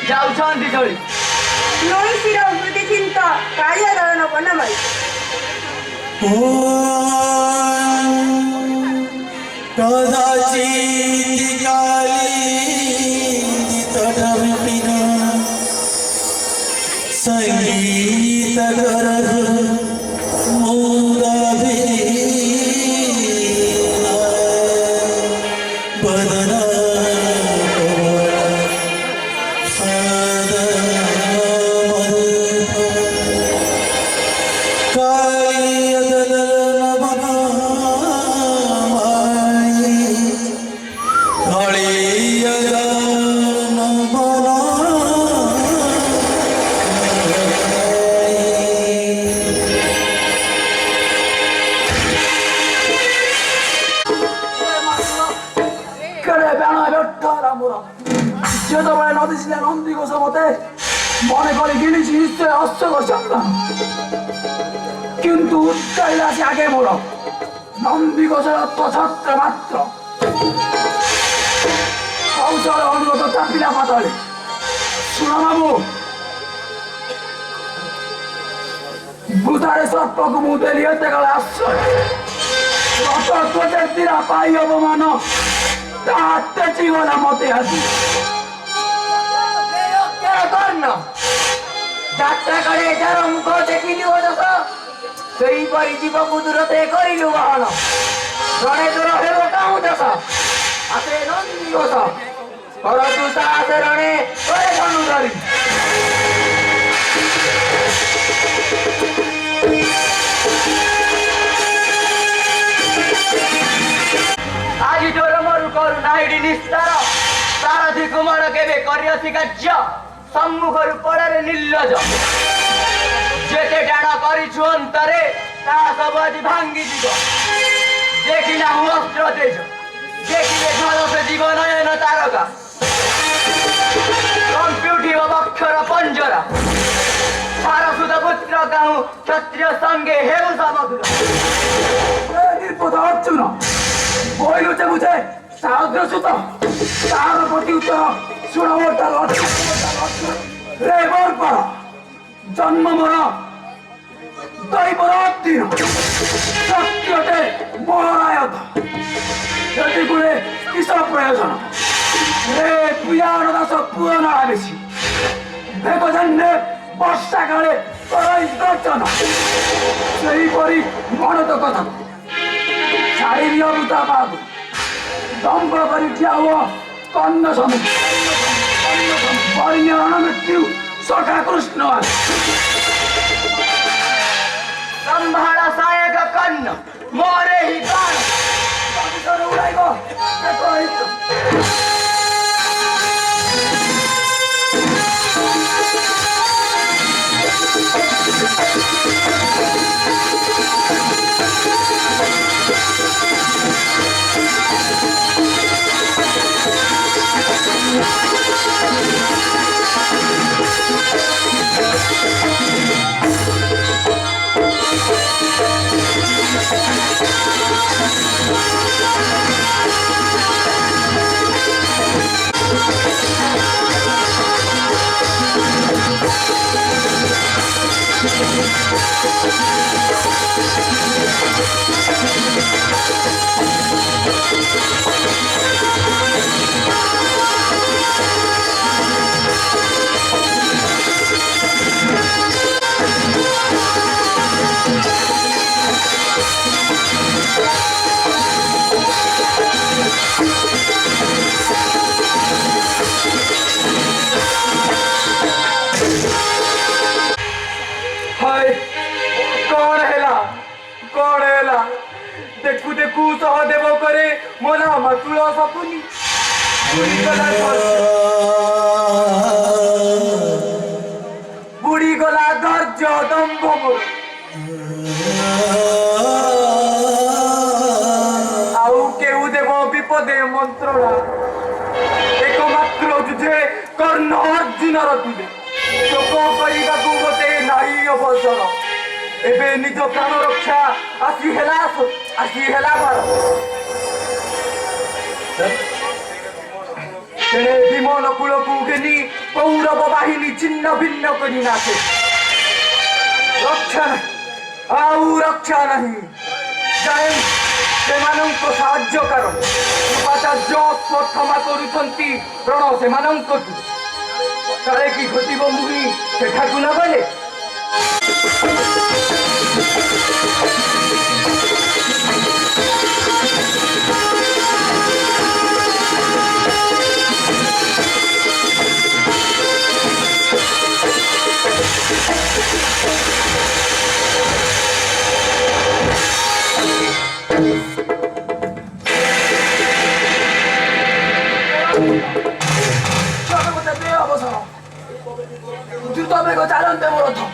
ଯାଉଛନ୍ତି ଚଳି ନଈଶିର ହୃଦି ଚିନ୍ତା କାଳିଆ ବନମାଳି कदाचित् तटविपिन संगीतगर बदना যেতবারে নদী ছিলেন নন্দীঘোষ মতে মনে করে গিলিছি নিশ্চয় অশ্বঘোষ সন্তান কিন্তু উচ্চাইলে আছে আগে মোড় নন্দীঘোষের অত্যাছত্র মাত্র কৌশলে অনুগত চাপিলা পাতলে শুনামাবু ভূতারে সর্পকু মুদে লিয়েতে গেলে আশ্রয় রত ত্বচের তীরা পাই অপমান তাহাতে জীবনা মতে আসি যাত্রা করে যার মুখ দেখিলি দোষ সেইপরি জীবକୁ ଦୂରତେ କରିଲୁ ବାହନ ଜଣେ ତୋର ହେବ କାଉଁ ଦେଶ ଆସେ ନନ୍ଦୀ ଘୋଷ କର ତୁ ସାହସ ରଣେ କରେ ଧନୁ ଧରି ଆଜି ତୋର ମରୁ କରୁ ନାହିଁଟି ନିସ୍ତାର ସାରଥି କୁମାର କେବେ କରିଅଛି କାର୍ଯ୍ୟ ସମ୍ମୁଖରୁ ପଡ଼ାରେ ନିର୍ଲଜ ଯେତେ ଟାଣ କରିଛୁ ଅନ୍ତରେ ତାହା ସବୁ ଆଜି ଭାଙ୍ଗିଯିବ ଦେଖିଲା ମୁଁ ଅସ୍ତ୍ର ତେଜ ଦେଖିଲେ ଝଲସ ଜୀବ ନୟନ ତାରକା କମ୍ପି ଉଠିବ ବକ୍ଷର ପଞ୍ଜରା ସାରସୁତ ପୁତ୍ର କାହୁଁ କ୍ଷତ୍ରିୟ ସଙ୍ଗେ ହେଉ ସମଗ୍ର ନିର୍ବୁଧ ଅର୍ଜୁନ କହିଲୁ ଯେ ବୁଝେ ସାହସ୍ର ସୁତ ତାହାର ପ୍ରତି ଉତ୍ତର ଶୁଣ ରେ ବରପର জন্ম মর দৈবর অধীন সত্যতে মহারায়ত যদি গুণে কিস প্রয়োজন রে পিয়ার দাস পুরন আবেশি ভেবজন্যে বর্ষাকালে করই দর্শন সেইপরি মনত কথা শারীর অবতা বাবু দম্ভ করি ঠিয়া হো কন্ন সমুদ্র বর্ণ মৃত্যু सखा कृष्ण संभाला सायक कन्न मोरे ही गान उड़ाइगो देखू देखू सहदेव करे मोला मतुल सपुनी बुड़ी गला धैर्य दम्भ आउ केउ देव विपदे मंत्रणा एकमात्र जुझे कर्ण अर्जुन रथिले शोक କରିବାକୁ गोटे नारी अवसर एबे निज प्राण रक्षा आसी हेला तेरे विमान कूलकू घेनी कौरव बाहिनी छिन्न भिन्न करी नाचे रक्षा आउ रक्षा नहीं जाए सेमानंको साहाय्य कर उपाचार्य अश्वत्थामा करुछंती प्रण सेमानंको काले की घटिब मुहि सेठाकु न गले 주도배고 자른 때문에 더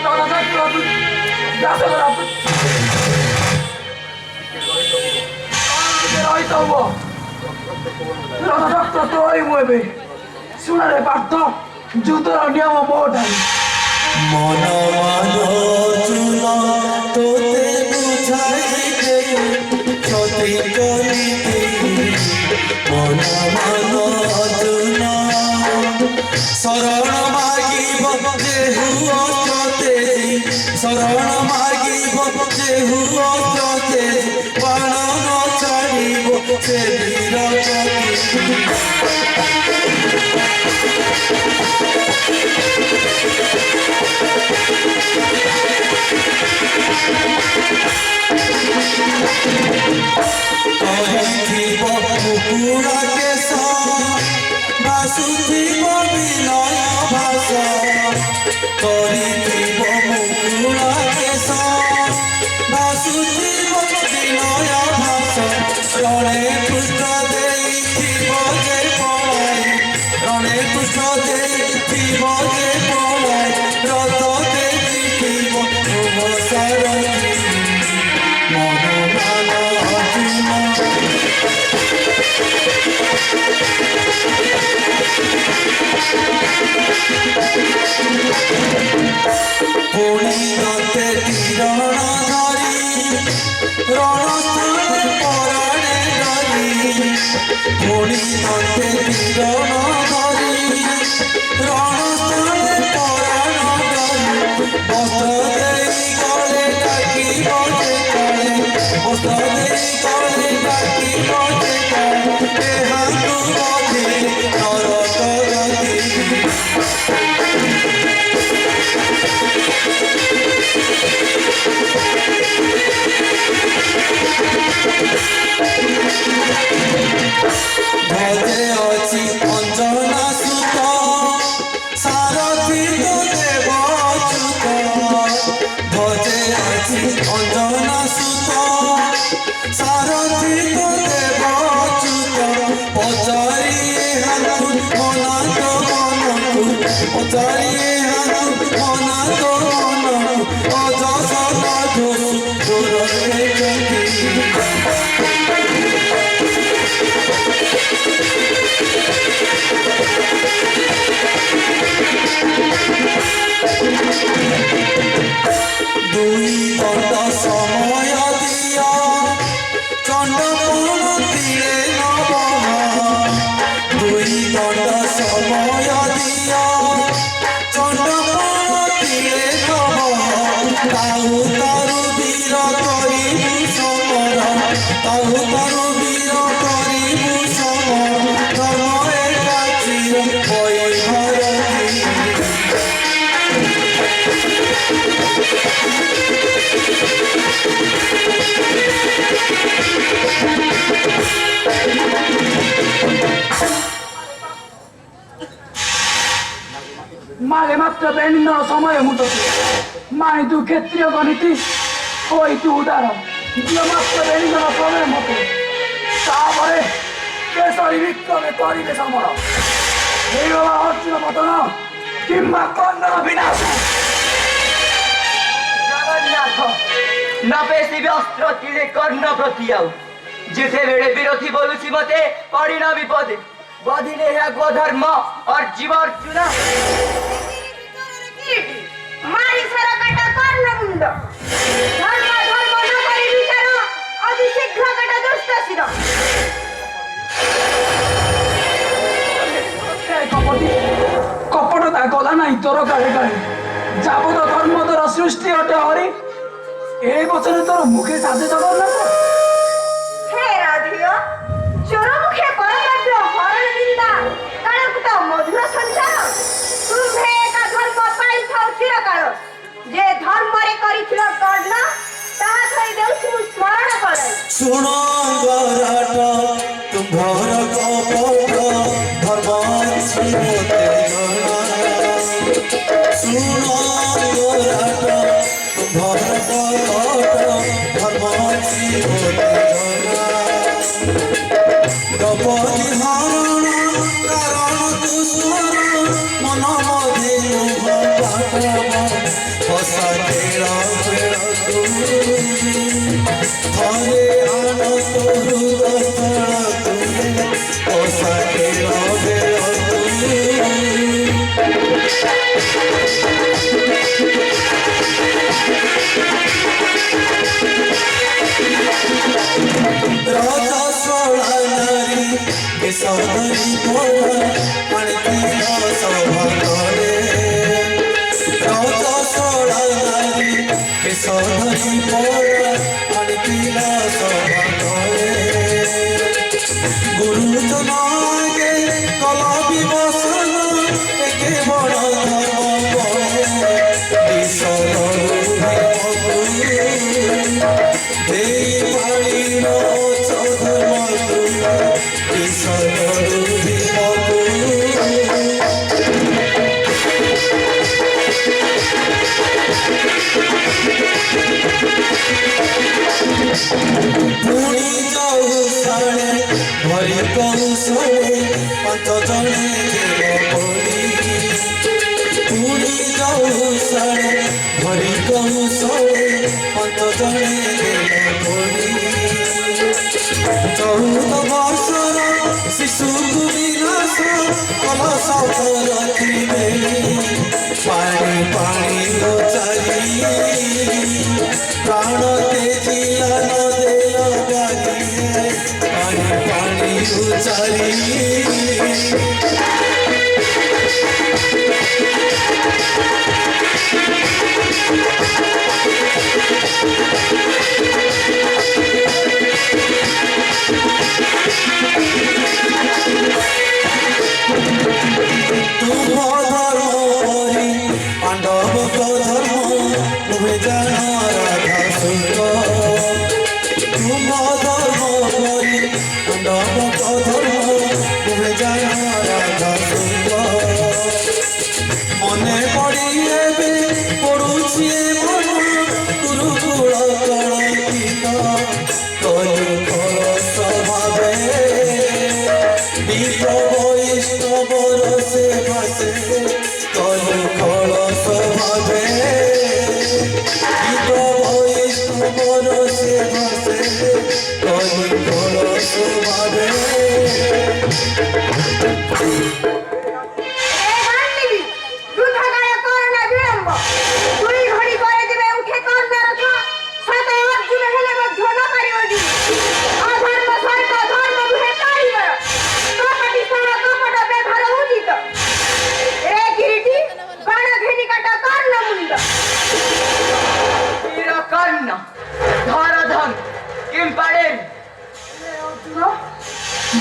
떨어졌더라도 야생을 아프 রইতব রক্ত তোই মুবে শুনারে পারত যুদ্ধর নিয়ম মোটাই মন চুল তোতে বুঝাইতে ক্ষতি করিতে মন চুল শরণ মাগিব যেহু অস্ত্রতে শরণ মাগিব যেহু অস্ত্রতে প্রাণ ন ছাড়িব সে କହିଥିବ କୁକୁଡ଼ା କେଶ ଭାସୁଥିବ ବିନୟ ଭାଷ କରିଥିବ ମୁକୁଳା କେଶ ଭାସୁଥିବ ବିନୟ ଭାଷ ରଣେ ପୃଷ୍ଠ ଦେଇଥିବ ଯେ ପଳାଇ ରଣେ ପୃଷ୍ଠ ଦେଇଥିବ ଯେ ପଳାଇ ରଥ ଦେଖିଥିବ ସାରଥୀ ମନ ମାନ ଅର୍ଜୁନ পুনি নতে তীরণ ধরি রণস্থানে পরাণে ধরি পুনি নতে তীরণ ধরি রণস্থানে পরাণ ধরি বস্ত্র দেই গলে ডাকি বসে কালে বস্ত্র দেই গলে ডাকি বসে কালে দেহাতু বধে নরক গতি ভজে অছি অঞ্জনা সুত সারথি তো দেব অচ্যুত ভজে অছি অঞ্জনা সুত সারথি তো দেব অচ্যুত পচারিয়ে হাতু মনাত মনকু পচারিয়ে হাতু মনাত মনকু অযশ রাজসু দূরে গতি দুই দণ্ড সময় দিয়া চণ্ডপুর তীরে নবহ দুই দণ্ড সময় দিয়া চণ্ডপুর তীরে নবহ তাহু তারু বীর করিবু সমর তাহু তারু বীর করিবু সমর ধর্ম একা চির বৈভরতী মালে মাত্র বেনিন্দন সময় মুটতি মাই তু ক্ষেত্রীয় গণিতি ওই তু উদাহরণ মাত্র বেনিন্দন সময় মতো তারপরে কেশরী বিক্রমে করিবে সমর এই বাবা অর্জুন পতন কিংবা কন্দন বিনাশ জগন্নাথ নপেশিবে অস্ত্র তীরে কর্ণ প্রতিয়াও যেতেବେଳେ ବିରୋଧୀ ବୋଲୁଛି ମତେ ପଡ଼ିନ ବିପଦେ ବଧିଲେ ଏହାକୁ ଅଧର୍ମ ଅର୍ଜିବ ଅର୍ଜୁନ ମାରି ସାରା କାଟା କର୍ଣ୍ଣ ମୁଣ୍ଡ ଧର୍ମ ଧର୍ମ ନ କରି ବିଚାର ଅତି ଶୀଘ୍ର କାଟା ଦୁଷ୍ଟ ଶିର প্রতি কপটতা গলা নাই তোর কালে কালে যাবত ধর্ম তোর সৃষ্টি অটে হরি এই বছরে তোর মুখে সাজে জগন্নাথ হে রাধিও চোর মুখে পরকাব্য হরণ নিন্দা কারকুত মধুর সঞ্চার তুম্ভে একা ধর্ম পাইথাও চিরকাল যে ধর্মরে করিছিল কর্ণ তাহা ধরি দেউছি মু স্মরণ করে শুণ গরাট তুম্ভর কপট ধর্ম ଅଛି ମୋତେ ଜଣା শুণ গরাট তুম্ভর কপট ধর্ম ଅଛି ମୋତେ ଜଣା দ্রৌপদী হরণ কারণ দুঃস্বর মন মধ্যে হসা খেল বেড় থরে আন তরু দস্তর তুলে হসা খেল বেড় রজস্বলা নারী কেশবরী পড়া আনতিল সভা করে রজস্বলা নারী কেশবরী পড়া আনতিল সভা করে গুরুজন আগে কল বিবসন একে বড় ধর্ম বলে ঈশ্বর এই বাড়ির চধর্ম তুলে ঈশ্বর পুরী যাও সাড়ে ভরি কৌশলে পাঁচ জনে বলি পুরী যাও সাড়ে ভরি কৌশলে পাঁচ জনে বলি 14 বর্ষর শিশুକୁ ବିନାଶ କଲ ସତ ରଖିବେ ପାଣି ପାଣି ଚାରି ପ୍ରାଣ ତେଜିଲା ନଦେଲ ଗାଲିରେ ପାଣି ପାଣି ଚାରି তুম ধর্ম পরি পাণ্ডব ধর্ম তুমি জান রাধা শুক্র তুম ধর্ম পরি পাণ্ডব ধর্ম তুমি জান রাধা শুক্র মনে পড়ি ଏବେ পড়ুছি মন গুরুকুଳ কଳঙ্কিତ কলিকଳ স্বভাবে বিপ্র বৈষ্ণবর সে ভাসে কলিকল স্বভাবে বিপ্র বৈষ্ণবর সে ভাসে কলিকল স্বভাবে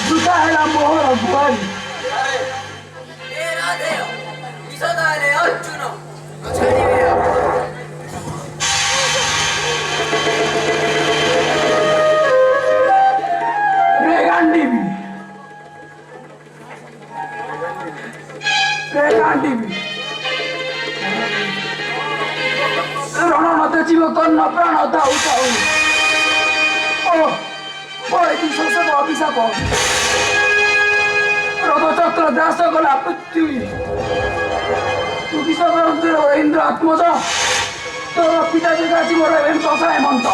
জুতা হেলা মোহর ভুয়ারি রেগান্ডিবি রণনতে জীব কর্ণ প্রাণ দাউ দাউ ও পরেদিন শোষক অভিশাপ রথচক্র দাস গলা পৃথিবী তু বিশ্বকরন্তের ইন্দ্র আত্মজ তোর পিতা যেটা জীবর এবং দশা হেমন্ত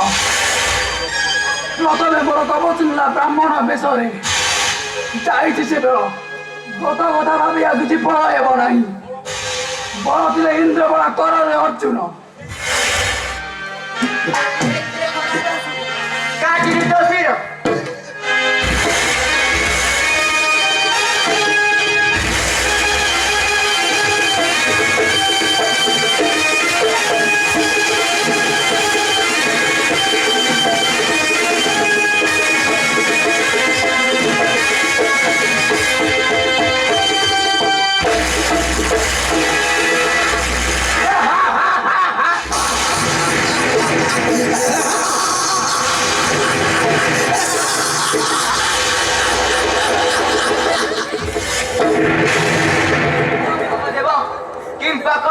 প্রথমে বড় কবচুল্লা ব্রাহ্মণ বেশরে যাইছি সে বেড় গত কথা ভাবিয়া কিছু ফল ହେବ ନାହିଁ বড় ଥିଲେ ইন্দ্র বড় কରରେ অর্জুন কাটিনি তো ফির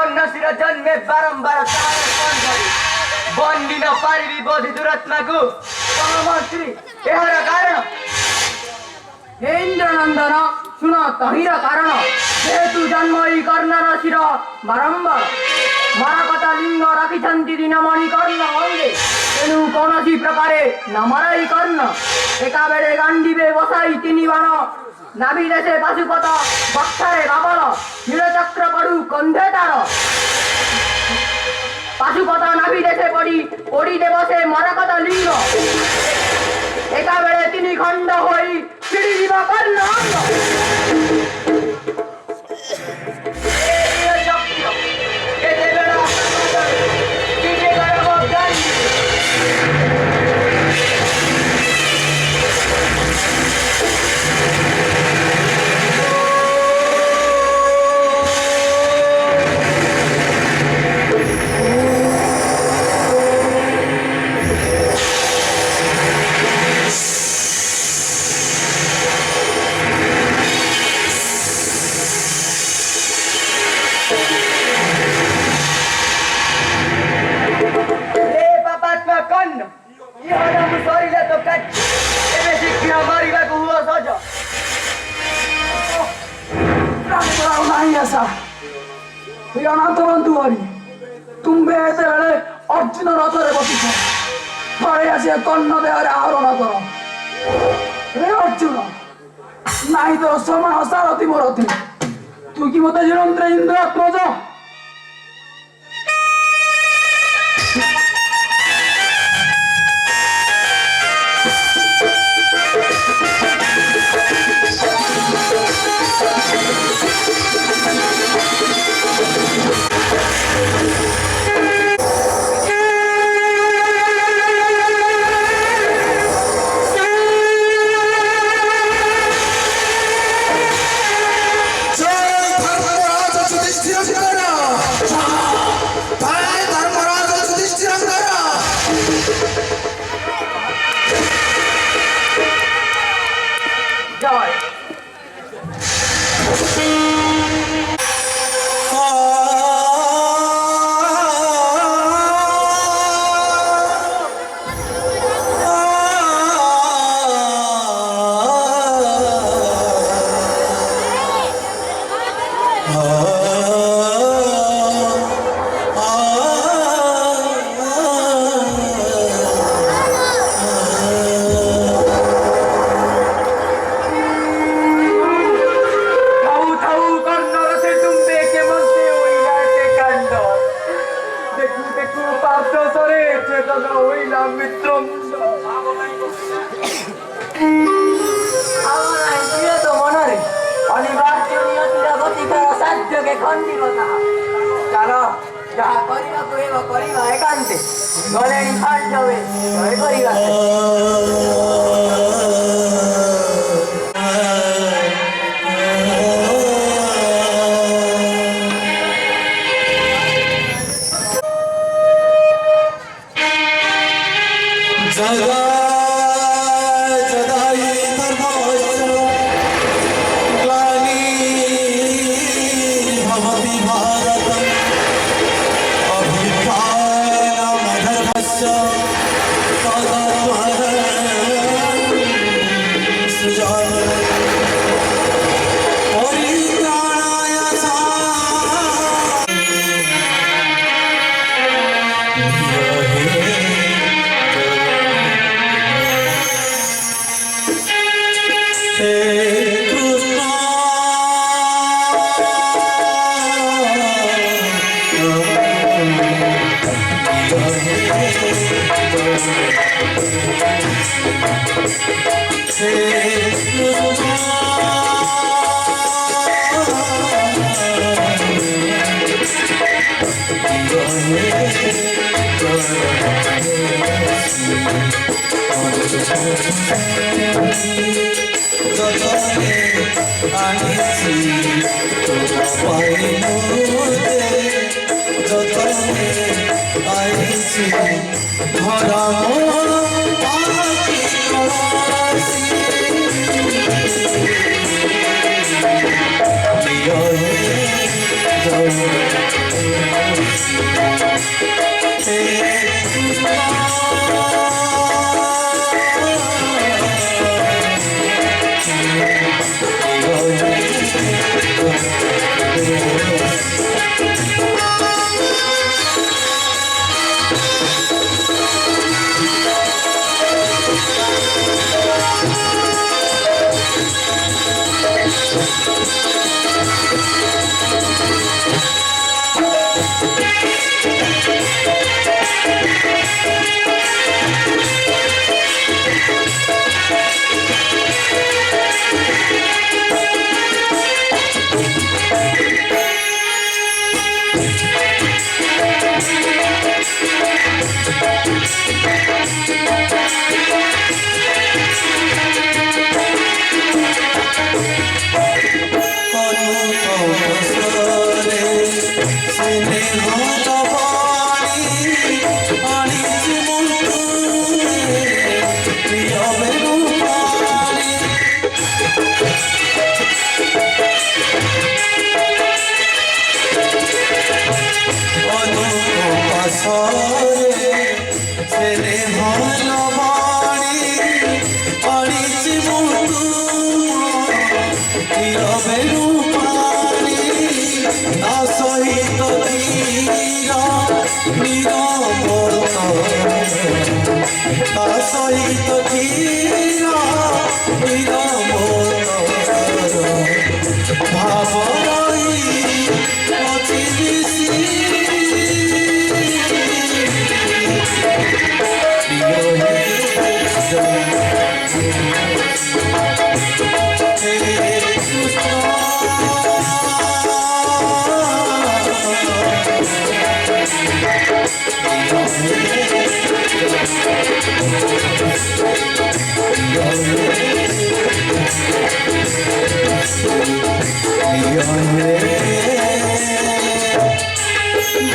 କନ୍ୟାଶ୍ରୀର ଜନ୍ମେ ବାରମ୍ବାର ତାହାର ଫୋନ୍ କରି ବନ୍ଦୀ ନ ପାରିବି ବୋଧି ଦୁରାତ୍ମାକୁ ମନ୍ତ୍ରୀ ଏହାର କାରଣ हे इंद्रनंदन शुण तहिर कारण जेहेतु जन्म ई कर्ण राशिर बारंबार मरकता लिंग रखिछन्ति दिनमणि कर्ण अंगे तेणु कौनसी प्रकारे न मराई कर्ण एका बेले गांडीबे बसाई तिनि बाण नाभि देशे पाशुपत बक्षारे बाबल नीलचक्र पड़ू कंधे तार पाशुपत नाभि देशे पड़ी देवसे मरकता लिंग एका बेले तिनि खंड होई छिड़ी दिबा कर्ण अंग तुम्बे अर्जुन रथरे बसी थरे आसी कर्ण देहरे आहरण कर हे अर्जुन नाई तो समान सारथी मोर थी तू कि मत निरंतर इंद्रात्मज Oh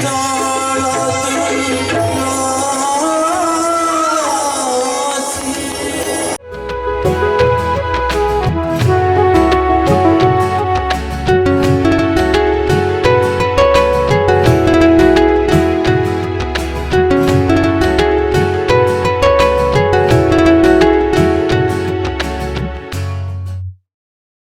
Yeah.